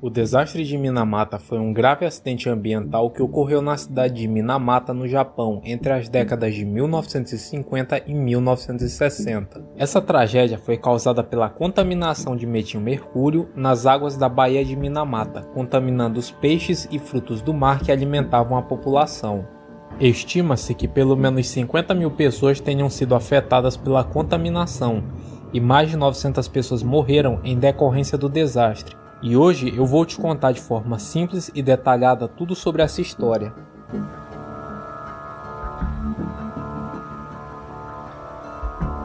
O desastre de Minamata foi um grave acidente ambiental que ocorreu na cidade de Minamata, no Japão, entre as décadas de 1950 e 1960. Essa tragédia foi causada pela contaminação de metilmercúrio nas águas da Baía de Minamata, contaminando os peixes e frutos do mar que alimentavam a população. Estima-se que pelo menos 50 mil pessoas tenham sido afetadas pela contaminação e mais de 900 pessoas morreram em decorrência do desastre. E hoje eu vou te contar de forma simples e detalhada tudo sobre essa história.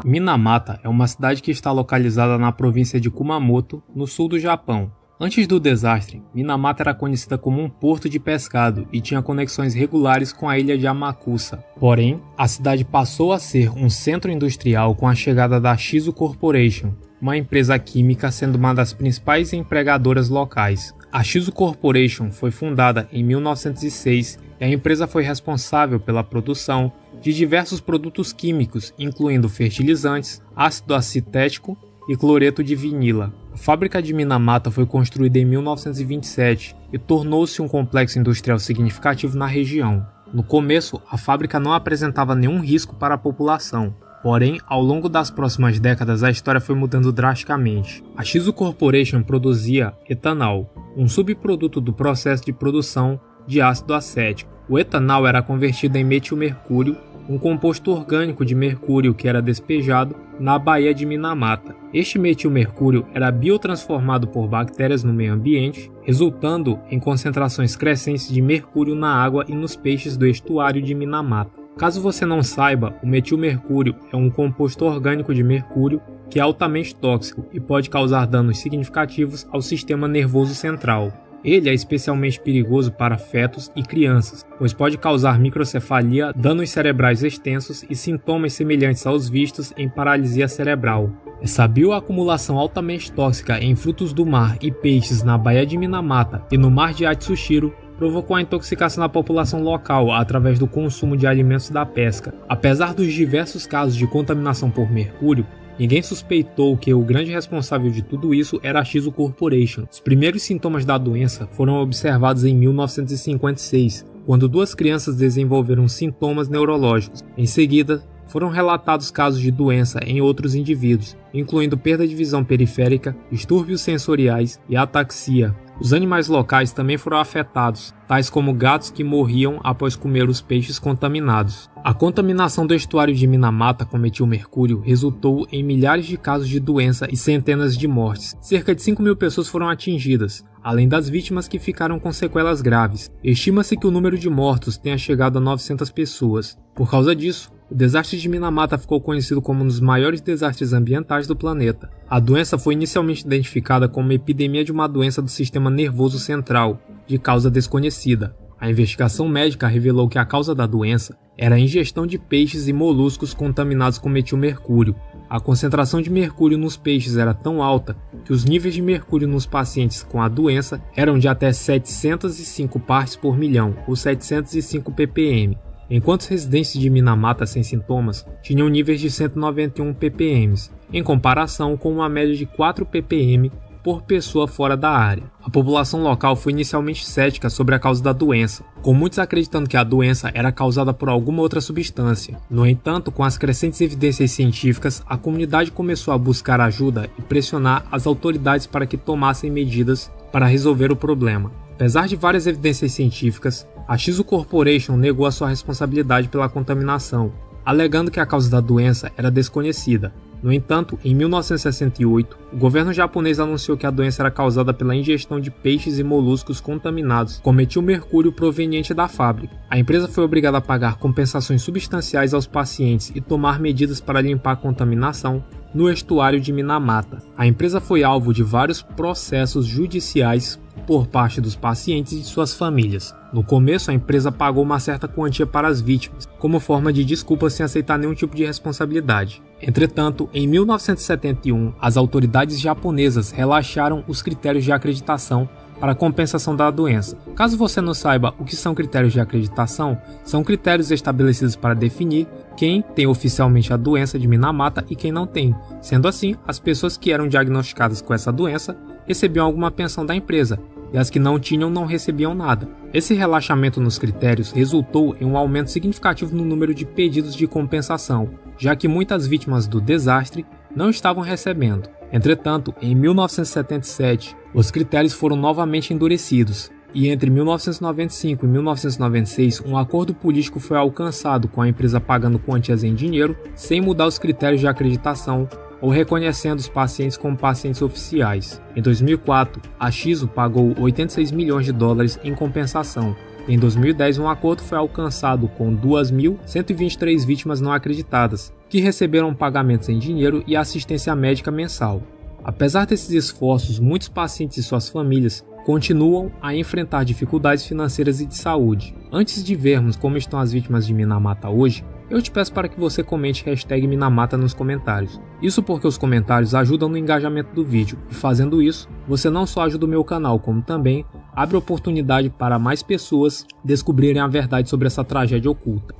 Minamata é uma cidade que está localizada na província de Kumamoto, no sul do Japão. Antes do desastre, Minamata era conhecida como um porto de pescado e tinha conexões regulares com a ilha de Amakusa. Porém, a cidade passou a ser um centro industrial com a chegada da Shizu Corporation, uma empresa química sendo uma das principais empregadoras locais. A Shizu Corporation foi fundada em 1906 e a empresa foi responsável pela produção de diversos produtos químicos, incluindo fertilizantes, ácido acetético e cloreto de vinila. A fábrica de Minamata foi construída em 1927 e tornou-se um complexo industrial significativo na região. No começo, a fábrica não apresentava nenhum risco para a população. Porém, ao longo das próximas décadas, a história foi mudando drasticamente. A Shizu Corporation produzia etanol, um subproduto do processo de produção de ácido acético. O etanol era convertido em metilmercúrio, um composto orgânico de mercúrio que era despejado na Baía de Minamata. Este metilmercúrio era biotransformado por bactérias no meio ambiente, resultando em concentrações crescentes de mercúrio na água e nos peixes do estuário de Minamata. Caso você não saiba, o metilmercúrio é um composto orgânico de mercúrio que é altamente tóxico e pode causar danos significativos ao sistema nervoso central. Ele é especialmente perigoso para fetos e crianças, pois pode causar microcefalia, danos cerebrais extensos e sintomas semelhantes aos vistos em paralisia cerebral. Essa bioacumulação altamente tóxica em frutos do mar e peixes na Baía de Minamata e no mar de Atsushiro provocou a intoxicação da população local através do consumo de alimentos da pesca. Apesar dos diversos casos de contaminação por mercúrio, ninguém suspeitou que o grande responsável de tudo isso era a Shizu Corporation. Os primeiros sintomas da doença foram observados em 1956, quando duas crianças desenvolveram sintomas neurológicos. Em seguida, foram relatados casos de doença em outros indivíduos, incluindo perda de visão periférica, distúrbios sensoriais e ataxia. Os animais locais também foram afetados, tais como gatos que morriam após comer os peixes contaminados. A contaminação do estuário de Minamata com metilmercúrio resultou em milhares de casos de doença e centenas de mortes. Cerca de 5 mil pessoas foram atingidas, além das vítimas que ficaram com sequelas graves. Estima-se que o número de mortos tenha chegado a 900 pessoas. Por causa disso, o desastre de Minamata ficou conhecido como um dos maiores desastres ambientais do planeta. A doença foi inicialmente identificada como uma epidemia de uma doença do sistema nervoso central, de causa desconhecida. A investigação médica revelou que a causa da doença era a ingestão de peixes e moluscos contaminados com metilmercúrio. A concentração de mercúrio nos peixes era tão alta que os níveis de mercúrio nos pacientes com a doença eram de até 705 partes por milhão, ou 705 ppm. Enquanto os residentes de Minamata sem sintomas tinham níveis de 191 ppm, em comparação com uma média de 4 ppm por pessoa fora da área. A população local foi inicialmente cética sobre a causa da doença, com muitos acreditando que a doença era causada por alguma outra substância. No entanto, com as crescentes evidências científicas, a comunidade começou a buscar ajuda e pressionar as autoridades para que tomassem medidas para resolver o problema. Apesar de várias evidências científicas, a Shizu Corporation negou a sua responsabilidade pela contaminação, alegando que a causa da doença era desconhecida. No entanto, em 1968, o governo japonês anunciou que a doença era causada pela ingestão de peixes e moluscos contaminados com metilmercúrio proveniente da fábrica. A empresa foi obrigada a pagar compensações substanciais aos pacientes e tomar medidas para limpar a contaminação no estuário de Minamata. A empresa foi alvo de vários processos judiciais por parte dos pacientes e de suas famílias. No começo, a empresa pagou uma certa quantia para as vítimas, como forma de desculpa sem aceitar nenhum tipo de responsabilidade. Entretanto, em 1971, as autoridades japonesas relaxaram os critérios de acreditação para a compensação da doença. Caso você não saiba o que são critérios de acreditação, são critérios estabelecidos para definir quem tem oficialmente a doença de Minamata e quem não tem. Sendo assim, as pessoas que eram diagnosticadas com essa doença recebiam alguma pensão da empresa, e as que não tinham não recebiam nada. Esse relaxamento nos critérios resultou em um aumento significativo no número de pedidos de compensação, já que muitas vítimas do desastre não estavam recebendo. Entretanto, em 1977, os critérios foram novamente endurecidos, e entre 1995 e 1996, um acordo político foi alcançado com a empresa pagando quantias em dinheiro, sem mudar os critérios de acreditação ou reconhecendo os pacientes como pacientes oficiais. Em 2004, a Shiso pagou 86 milhões de dólares em compensação. Em 2010, um acordo foi alcançado com 2.123 vítimas não acreditadas, que receberam pagamentos em dinheiro e assistência médica mensal. Apesar desses esforços, muitos pacientes e suas famílias continuam a enfrentar dificuldades financeiras e de saúde. Antes de vermos como estão as vítimas de Minamata hoje, eu te peço para que você comente #Minamata nos comentários. Isso porque os comentários ajudam no engajamento do vídeo, e fazendo isso, você não só ajuda o meu canal, como também abre oportunidade para mais pessoas descobrirem a verdade sobre essa tragédia oculta.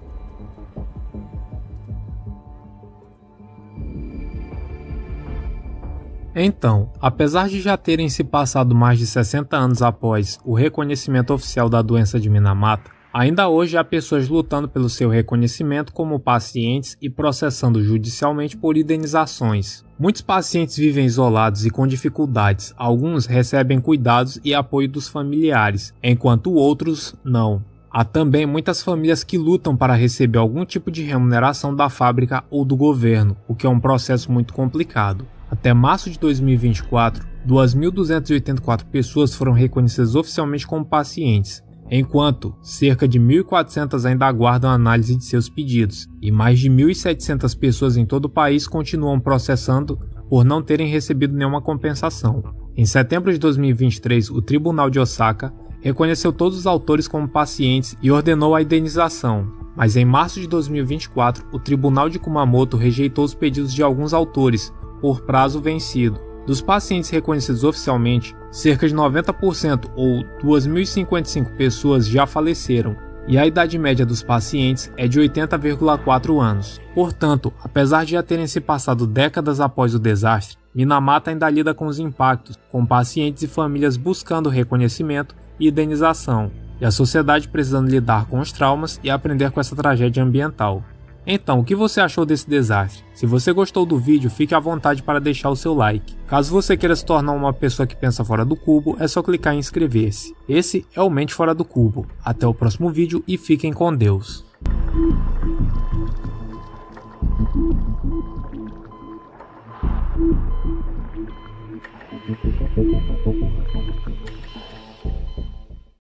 Então, apesar de já terem se passado mais de 60 anos após o reconhecimento oficial da doença de Minamata, ainda hoje há pessoas lutando pelo seu reconhecimento como pacientes e processando judicialmente por indenizações. Muitos pacientes vivem isolados e com dificuldades, alguns recebem cuidados e apoio dos familiares, enquanto outros não. Há também muitas famílias que lutam para receber algum tipo de remuneração da fábrica ou do governo, o que é um processo muito complicado. Até março de 2024, 2.284 pessoas foram reconhecidas oficialmente como pacientes, enquanto cerca de 1.400 ainda aguardam análise de seus pedidos, e mais de 1.700 pessoas em todo o país continuam processando por não terem recebido nenhuma compensação. Em setembro de 2023, o Tribunal de Osaka reconheceu todos os autores como pacientes e ordenou a indenização, mas em março de 2024, o Tribunal de Kumamoto rejeitou os pedidos de alguns autores por prazo vencido. Dos pacientes reconhecidos oficialmente, cerca de 90% ou 2.055 pessoas já faleceram, e a idade média dos pacientes é de 80,4 anos. Portanto, apesar de já terem se passado décadas após o desastre, Minamata ainda lida com os impactos, com pacientes e famílias buscando reconhecimento e indenização, e a sociedade precisando lidar com os traumas e aprender com essa tragédia ambiental. Então, o que você achou desse desastre? Se você gostou do vídeo, fique à vontade para deixar o seu like. Caso você queira se tornar uma pessoa que pensa fora do cubo, é só clicar em inscrever-se. Esse é o Mente Fora do Cubo. Até o próximo vídeo e fiquem com Deus.